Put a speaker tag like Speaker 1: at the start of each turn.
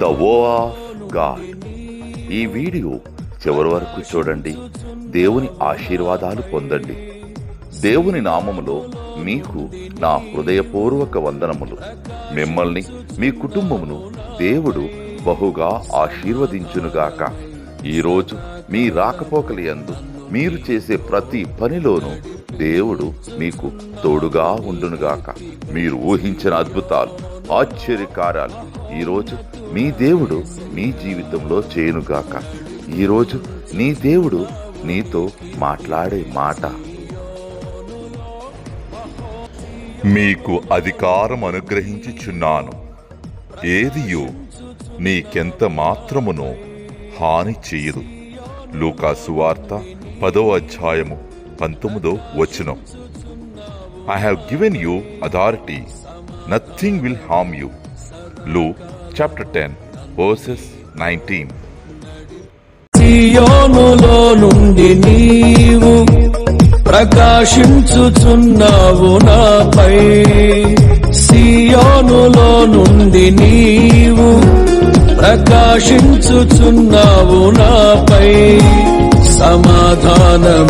Speaker 1: The వో of God. ఈ video చివరి వరకు చూడండి. దేవుని ఆశీర్వాదాలు పొందండి. దేవుని నామములో మీకు నా హృదయపూర్వక వందనములు. మిమ్మల్ని మీ కుటుంబమును దేవుడు బహుగా ఆశీర్వదించునుగాక. ఈరోజు మీ రాకపోకలి యందు మీరు చేసే ప్రతి పనిలోనూ దేవుడు మీకు తోడుగా ఉండునుగాక. మీరు ఊహించిన అద్భుతాలు, ఆశ్చర్యకార్యాలు ఈరోజు మీ దేవుడు మీ జీవితంలో చేయునుగాక. ఈరోజు నీ దేవుడు నీతో మాట్లాడే మాట, మీకు అధికారం అనుగ్రహించుచున్నాను, ఏదియు నీకెంత మాత్రమునో హాని చెయ్యదు. లూకా సువార్త 10వ అధ్యాయము 19వ వచనం. I have given you authority, nothing will harm you. Luke chapter 10 verses 19.
Speaker 2: సియోనులో నుండి నీవు ప్రకాశించుచున్నావు నాపై, సియోనులో నుండి నీవు ప్రకాశించుచున్నావు నాపై. సమాధానం